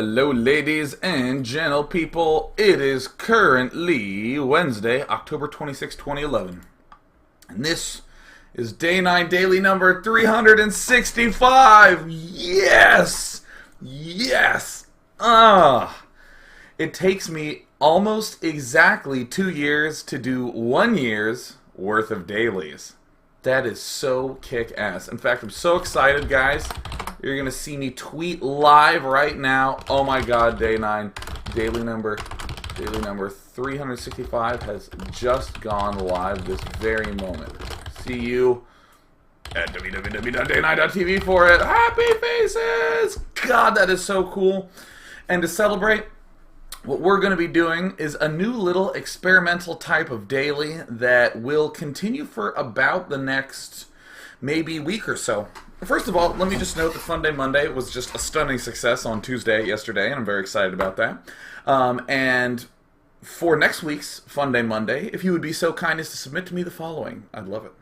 Hello, ladies and gentle people. It is currently Wednesday, October 26, 2011. And this is day 9 daily number 365. Yes! Yes! It takes me almost exactly 2 years to do 1 year's worth of dailies. That is so kick-ass. In fact, I'm so excited, guys. You're going to see me tweet live right now. Oh my god, day 9. Daily number 365 has just gone live this very moment. See you at www.day9.tv for it. Happy faces! God, that is so cool. And to celebrate, what we're going to be doing is a new little experimental type of daily that will continue for about the next maybe week or so. First of all, let me just note that Fun Day Monday was just a stunning success on Tuesday yesterday, and I'm very excited about that. And for next week's Fun Day Monday, if you would be so kind as to submit to me the following, I'd love it.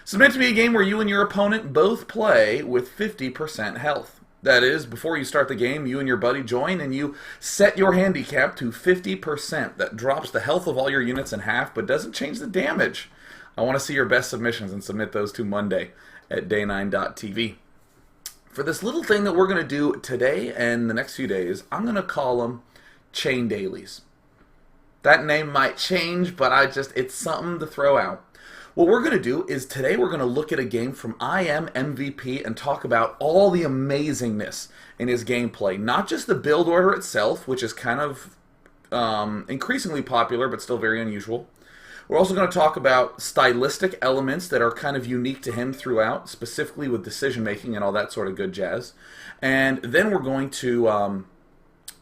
Submit to me a game where you and your opponent both play with 50% health. That is, before you start the game, you and your buddy join and you set your handicap to 50%. That drops the health of all your units in half, but doesn't change the damage. I want to see your best submissions and submit those to Monday at day9.tv. For this little thing that we're going to do today and the next few days, I'm going to call them chain dailies. That name might change, but it's something to throw out. What we're going to do is today we're going to look at a game from I Am MVP and talk about all the amazingness in his gameplay. Not just the build order itself, which is kind of increasingly popular but still very unusual. We're also going to talk about stylistic elements that are kind of unique to him throughout, specifically with decision making and all that sort of good jazz. And then we're going to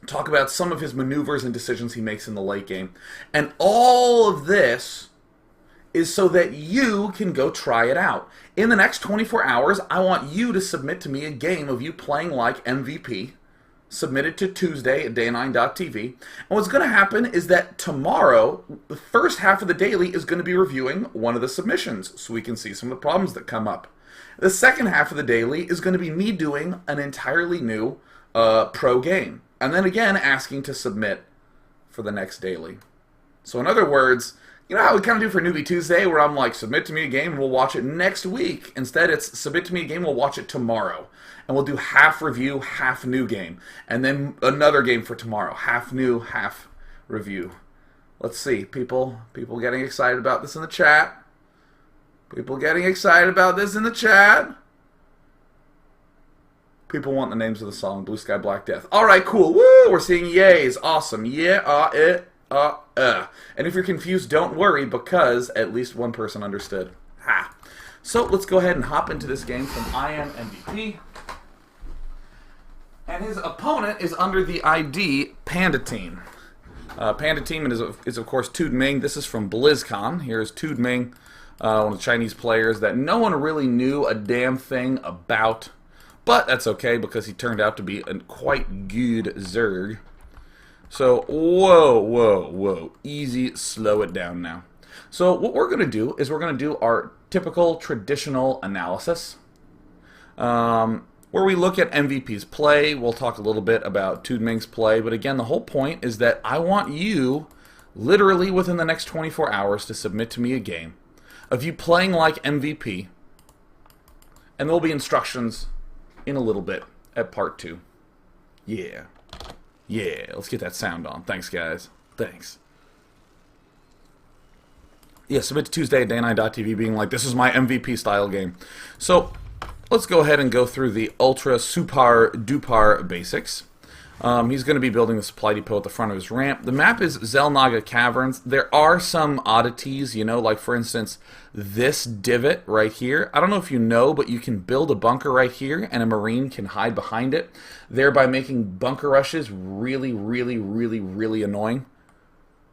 talk about some of his maneuvers and decisions he makes in the late game. And all of this is so that you can go try it out. In the next 24 hours, I want you to submit to me a game of you playing like MVP. Submit it to Tuesday at day9.tv. And what's going to happen is that tomorrow, the first half of the daily is going to be reviewing one of the submissions so we can see some of the problems that come up. The second half of the daily is going to be me doing an entirely new pro game. And then again, asking to submit for the next daily. So in other words, you know how we kind of do for Newbie Tuesday, where I'm like, submit to me a game and we'll watch it next week. Instead, it's submit to me a game, we'll watch it tomorrow. And we'll do half review, half new game. And then another game for tomorrow. Half new, half review. Let's see. People getting excited about this in the chat. People getting excited about this in the chat. People want the names of the song, Blue Sky Black Death. All right, cool. Woo! We're seeing yays. Awesome. Yeah, And if you're confused, don't worry, because at least one person understood. Ha! So let's go ahead and hop into this game from I Am MVP. And his opponent is under the ID Panda Team. Panda Team is of course Tude Ming. This is from BlizzCon. Here's Tude Ming, one of the Chinese players that no one really knew a damn thing about. But that's okay, because he turned out to be a quite good Zerg. So, whoa. Easy, slow it down now. So what we're going to do is we're going to do our typical traditional analysis. Where we look at MVP's play. We'll talk a little bit about Tude Ming's play. But again, the whole point is that I want you, literally within the next 24 hours, to submit to me a game of you playing like MVP. And there'll be instructions in a little bit at part 2. Yeah, let's get that sound on. Thanks, guys. Thanks. Yeah, submit to Tuesday at day9.tv being like, this is my MVP style game. So, let's go ahead and go through the ultra super duper basics. He's going to be building the supply depot at the front of his ramp. The map is Zelnaga Caverns. There are some oddities, like for instance, this divot right here. I don't know if you know, but you can build a bunker right here and a Marine can hide behind it, thereby making bunker rushes really annoying.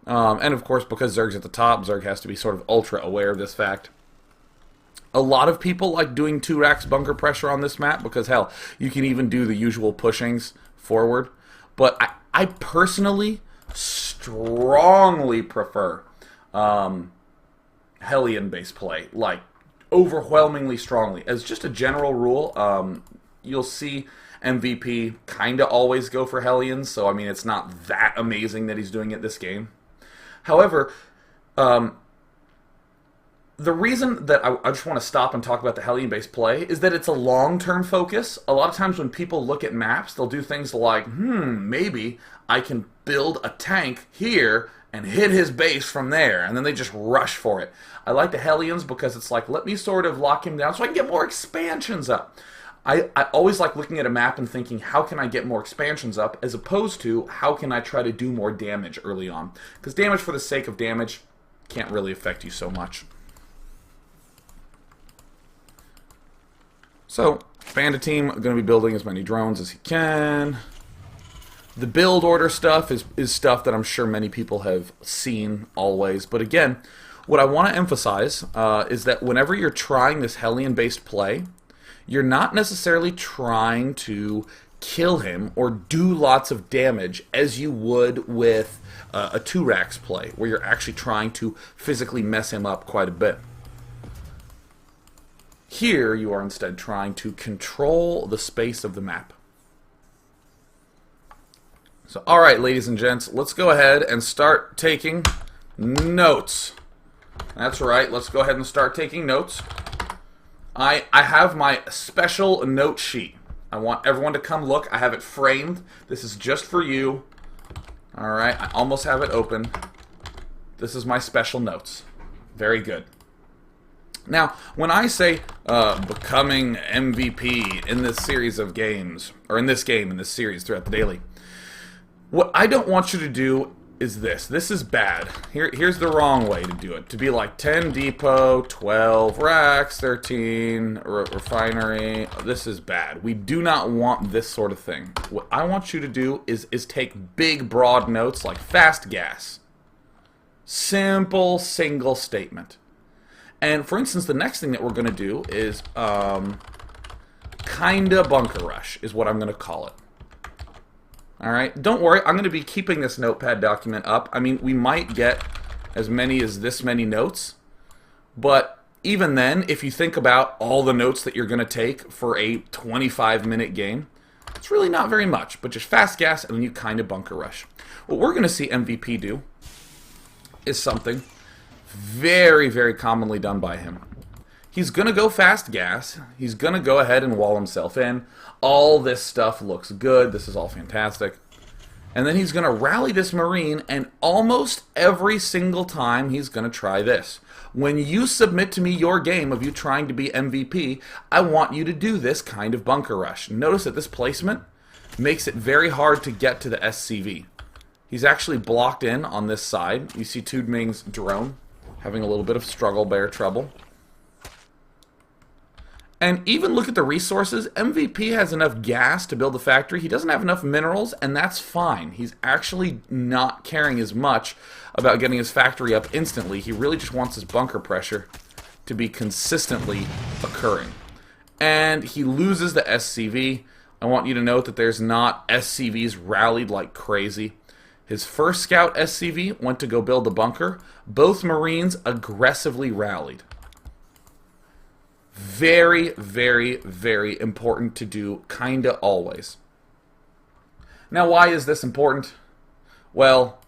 And of course, because Zerg's at the top, Zerg has to be sort of ultra aware of this fact. A lot of people like doing 2 racks bunker pressure on this map because, hell, you can even do the usual pushings forward. But I personally strongly prefer Hellion-based play, like overwhelmingly strongly. As just a general rule, you'll see MVP kind of always go for Hellions, so I mean it's not that amazing that he's doing it this game. However, the reason that I just want to stop and talk about the Hellion-based play is that it's a long-term focus. A lot of times when people look at maps, they'll do things like, maybe I can build a tank here and hit his base from there, and then they just rush for it. I like the Hellions because it's like, let me sort of lock him down so I can get more expansions up. I always like looking at a map and thinking, how can I get more expansions up, as opposed to, how can I try to do more damage early on? Because damage for the sake of damage can't really affect you so much. So, Bandit team going to be building as many drones as he can. The build order stuff is stuff that I'm sure many people have seen always. But again, what I want to emphasize is that whenever you're trying this Hellion-based play, you're not necessarily trying to kill him or do lots of damage as you would with a 2-Rax play, where you're actually trying to physically mess him up quite a bit. Here, you are instead trying to control the space of the map. So, alright, ladies and gents, let's go ahead and start taking notes. That's right, let's go ahead and start taking notes. I have my special note sheet. I want everyone to come look. I have it framed. This is just for you. Alright, I almost have it open. This is my special notes. Very good. Now, when I say becoming MVP in this series of games, or in this game, in this series throughout the daily, what I don't want you to do is this. This is bad. Here's the wrong way to do it. To be like 10 depot, 12 racks, 13 refinery. This is bad. We do not want this sort of thing. What I want you to do is take big, broad notes like fast gas. Simple, single statement. And for instance, the next thing that we're going to do is kinda bunker rush is what I'm going to call it. Alright, don't worry, I'm going to be keeping this notepad document up. I mean, we might get as many as this many notes, but even then, if you think about all the notes that you're going to take for a 25-minute game, it's really not very much, but just fast gas and then you kind of bunker rush. What we're going to see MVP do is something very, very commonly done by him. He's going to go fast gas. He's going to go ahead and wall himself in. All this stuff looks good. This is all fantastic. And then he's going to rally this Marine, and almost every single time he's going to try this. When you submit to me your game of you trying to be MVP, I want you to do this kind of bunker rush. Notice that this placement makes it very hard to get to the SCV. He's actually blocked in on this side. You see Tude Ming's drone having a little bit of struggle bear trouble. And even look at the resources. MVP has enough gas to build the factory. He doesn't have enough minerals, and that's fine. He's actually not caring as much about getting his factory up instantly. He really just wants his bunker pressure to be consistently occurring. And he loses the SCV. I want you to note that there's not SCVs rallied like crazy. His first scout SCV went to go build the bunker. Both Marines aggressively rallied. Very, very, very important to do, kinda always. Now, why is this important? Well,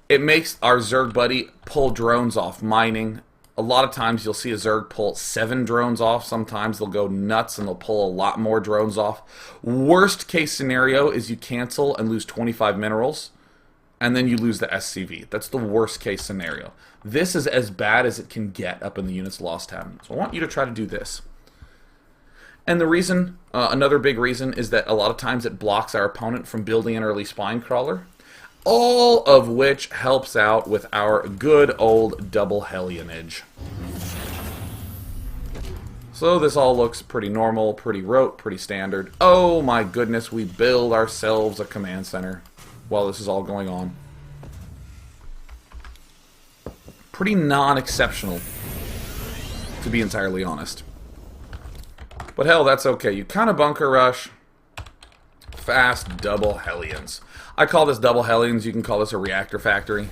it makes our Zerg buddy pull drones off mining. A lot of times you'll see a Zerg pull 7 drones off. Sometimes they'll go nuts and they'll pull a lot more drones off. Worst case scenario is you cancel and lose 25 minerals, and then you lose the SCV. That's the worst case scenario. This is as bad as it can get up in the units lost tab. So I want you to try to do this. And the reason, another big reason, is that a lot of times it blocks our opponent from building an early spine crawler. All of which helps out with our good old double Hellionage. So this all looks pretty normal, pretty rote, pretty standard. Oh my goodness, we build ourselves a command center while this is all going on. Pretty non-exceptional, to be entirely honest. But hell, that's okay. You kind of bunker rush. Fast double Hellions. I call this double Hellions. You can call this a reactor factory.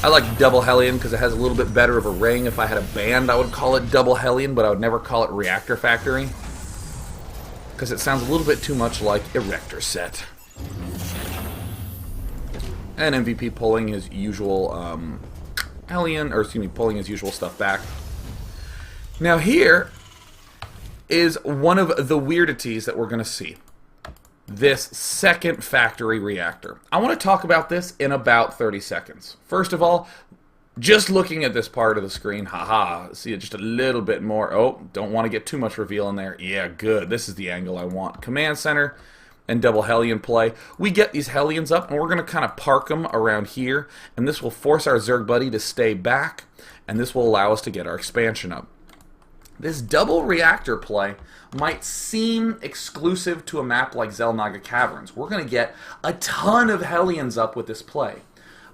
I like double Hellion because it has a little bit better of a ring. If I had a band, I would call it double Hellion, but I would never call it reactor factory. because it sounds a little bit too much like Erector Set. And MVP pulling his usual Hellion, or excuse me, pulling his usual stuff back. Now here is one of the weirdities that we're going to see. This second factory reactor. I want to talk about this in about 30 seconds. First of all, just looking at this part of the screen, haha, see it just a little bit more. Oh, don't want to get too much reveal in there. Yeah, good. This is the angle I want. Command center and double Hellion play. We get these Hellions up, and we're going to kind of park them around here, and this will force our Zerg buddy to stay back, and this will allow us to get our expansion up. This double reactor play might seem exclusive to a map like Xel'Naga Caverns. We're going to get a ton of Hellions up with this play.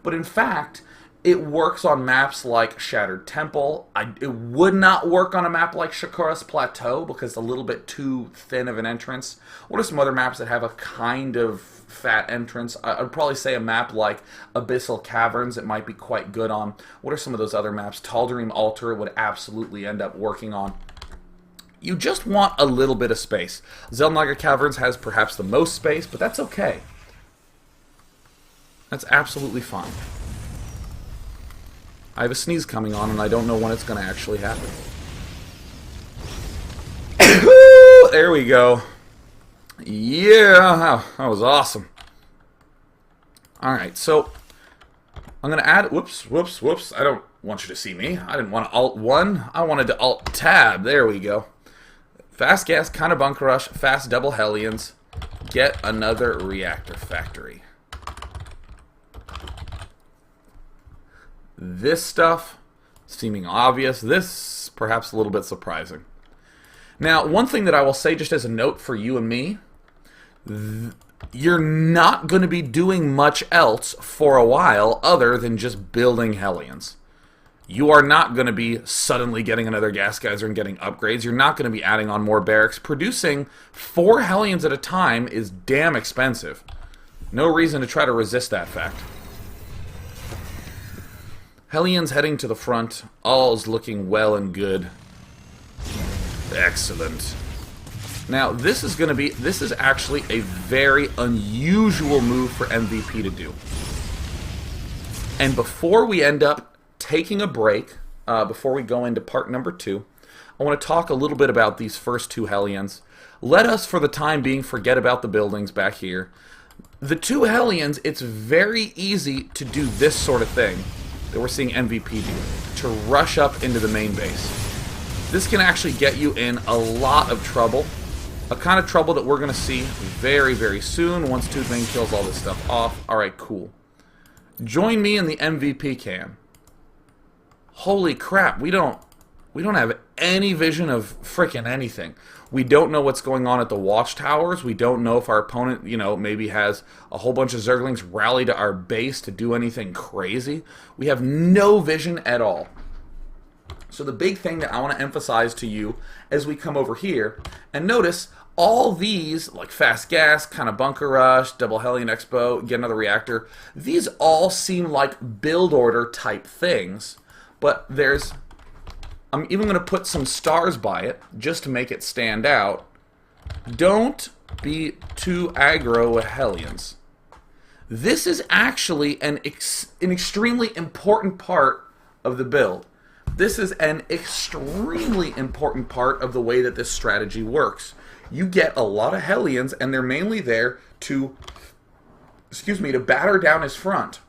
But in fact, it works on maps like Shattered Temple. It would not work on a map like Shakura's Plateau because it's a little bit too thin of an entrance. What are some other maps that have a kind of fat entrance? I'd probably say a map like Abyssal Caverns it might be quite good on. What are some of those other maps? Tal'Darim Altar would absolutely end up working on. You just want a little bit of space. Xel'Naga Caverns has perhaps the most space, but that's okay. That's absolutely fine. I have a sneeze coming on, and I don't know when it's going to actually happen. There we go. Yeah, that was awesome. Alright, so I'm going to add... Whoops. I don't want you to see me. I didn't want to Alt-1. I wanted to Alt-Tab. There we go. Fast gas, kind of bunker rush, fast double Hellions. Get another reactor factory. This stuff, seeming obvious. This, perhaps a little bit surprising. Now, one thing that I will say just as a note for you and me, you're not going to be doing much else for a while other than just building Hellions. You are not going to be suddenly getting another gas geyser and getting upgrades. You're not going to be adding on more barracks. Producing 4 Hellions at a time is damn expensive. No reason to try to resist that fact. Hellions heading to the front. All's looking well and good. Excellent. Now, this is actually a very unusual move for MVP to do. And before we end up taking a break, before we go into part number 2, I want to talk a little bit about these first 2 Hellions. Let us, for the time being, forget about the buildings back here. The 2 Hellions, it's very easy to do this sort of thing that we're seeing MVP do, to rush up into the main base. This can actually get you in a lot of trouble, a kind of trouble that we're going to see very, very soon once Toothmane kills all this stuff off. Alright, cool. Join me in the MVP cam. Holy crap, we don't have any vision of frickin' anything. We don't know what's going on at the watchtowers. We don't know if our opponent, maybe has a whole bunch of Zerglings rally to our base to do anything crazy. We have no vision at all. So the big thing that I want to emphasize to you as we come over here, and notice all these, like fast gas, kind of bunker rush, double Hellion Expo, get another reactor, these all seem like build order type things, but I'm even going to put some stars by it, just to make it stand out. Don't be too aggro with Hellions. This is actually an extremely important part of the build. This is an extremely important part of the way that this strategy works. You get a lot of Hellions, and they're mainly there to, to batter down his front.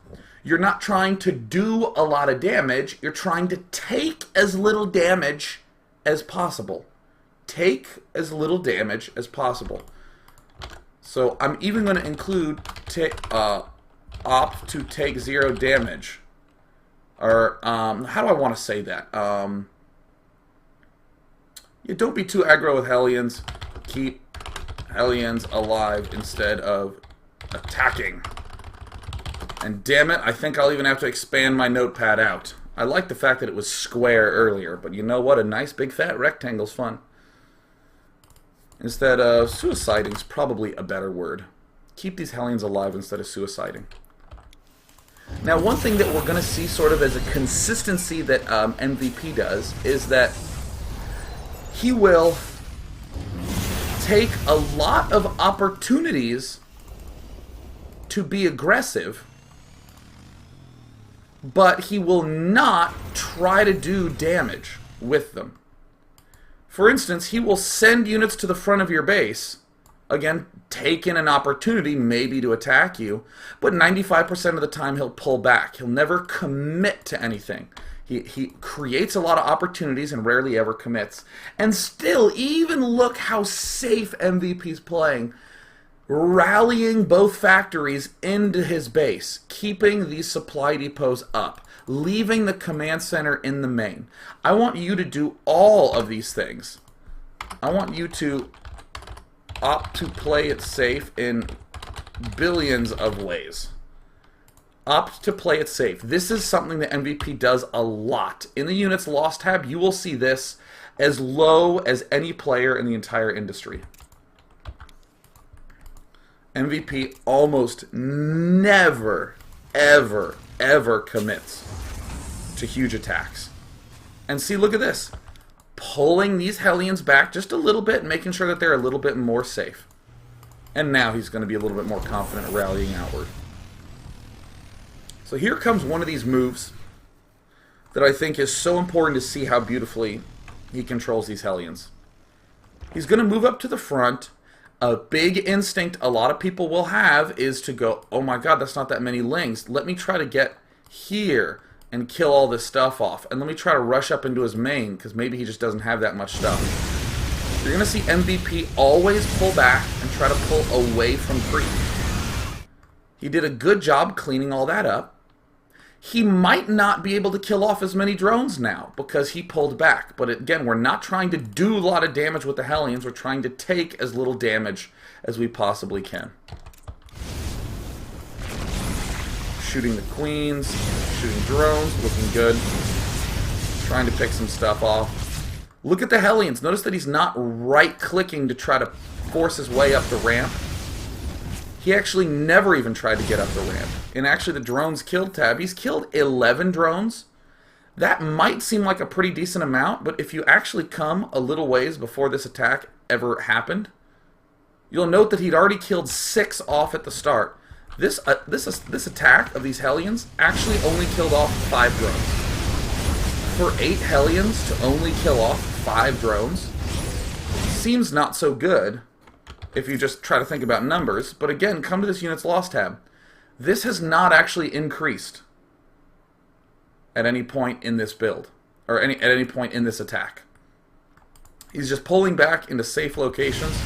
You're not trying to do a lot of damage. You're trying to take as little damage as possible. Take as little damage as possible. So I'm even going to include opt to take 0 damage. Or, how do I want to say that? Yeah, don't be too aggro with Hellions. Keep Hellions alive instead of attacking. And damn it, I think I'll even have to expand my notepad out. I like the fact that it was square earlier, but you know what? A nice big fat rectangle's fun. Instead of suiciding's probably a better word. Keep these Hellions alive instead of suiciding. Now, one thing that we're going to see sort of as a consistency that MVP does is that he will take a lot of opportunities to be aggressive, but he will not try to do damage with them. For instance, he will send units to the front of your base, again, taking an opportunity maybe to attack you, but 95% of the time he'll pull back. He'll never commit to anything. He creates a lot of opportunities and rarely ever commits. And still, even look how safe MVP's playing, rallying both factories into his base, keeping these supply depots up, leaving the command center in the main. I want you to do all of these things. I want you to opt to play it safe in billions of ways. Opt to play it safe. This is something that MVP does a lot. In the units lost tab, you will see this as low as any player in the entire industry. MVP almost never, ever, ever commits to huge attacks. And see, look at this. Pulling these Hellions back just a little bit, making sure that they're a little bit more safe. And now he's going to be a little bit more confident rallying outward. So here comes one of these moves that I think is so important to see how beautifully he controls these Hellions. He's going to move up to the front. A big instinct a lot of people will have is to go, oh my god, that's not that many lings. Let me try to get here and kill all this stuff off. And let me try to rush up into his main, because maybe he just doesn't have that much stuff. You're going to see MVP always pull back and try to pull away from creep. He did a good job cleaning all that up. He might not be able to kill off as many drones now because he pulled back. But again, we're not trying to do a lot of damage with the Hellions. We're trying to take as little damage as we possibly can. Shooting the queens, shooting drones, looking good. Trying to pick some stuff off. Look at the Hellions. Notice that he's not right-clicking to try to force his way up the ramp. He actually never even tried to get up the ramp. And actually the drones killed tab, he's killed 11 drones. That might seem like a pretty decent amount, but if you actually come a little ways before this attack ever happened, you'll note that he'd already killed 6 off at the start. This attack of these Hellions actually only killed off 5 drones. For 8 Hellions to only kill off 5 drones seems not so good if you just try to think about numbers. But again, come to this unit's lost tab. This has not actually increased at any point in this build, or at any point in this attack. He's just pulling back into safe locations.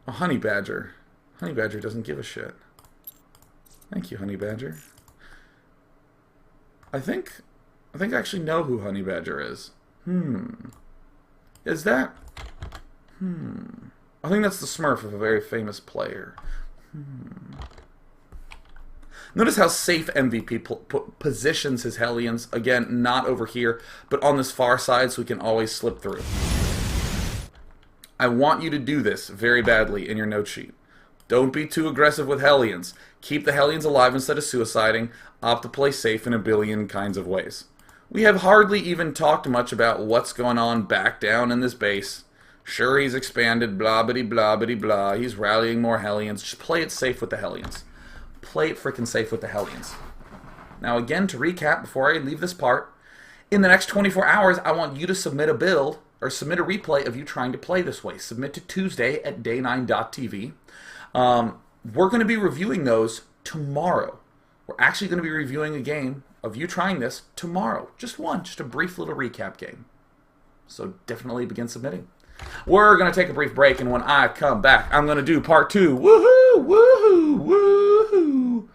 Oh, Honey Badger. Honey Badger doesn't give a shit. Thank you, Honey Badger. I think I actually know who Honey Badger is. Is that? I think that's the Smurf of a very famous player. Notice how safe MVP positions his Hellions. Again, not over here, but on this far side so we can always slip through. I want you to do this very badly in your note sheet. Don't be too aggressive with Hellions. Keep the Hellions alive instead of suiciding. Opt to play safe in a billion kinds of ways. We have hardly even talked much about what's going on back down in this base. Sure, he's expanded, blah, bitty, blah, bitty, blah. He's rallying more Hellions. Just play it safe with the Hellions. Play it freaking safe with the Hellions. Now, again, to recap before I leave this part, in the next 24 hours, I want you to submit a build, or submit a replay of you trying to play this way. Submit to Tuesday at day9.tv. We're going to be reviewing those tomorrow. We're actually going to be reviewing a game of you trying this tomorrow. Just one, just a brief little recap game. So definitely begin submitting. We're going to take a brief break, and when I come back, I'm going to do part 2. Woohoo! Woohoo! Woohoo!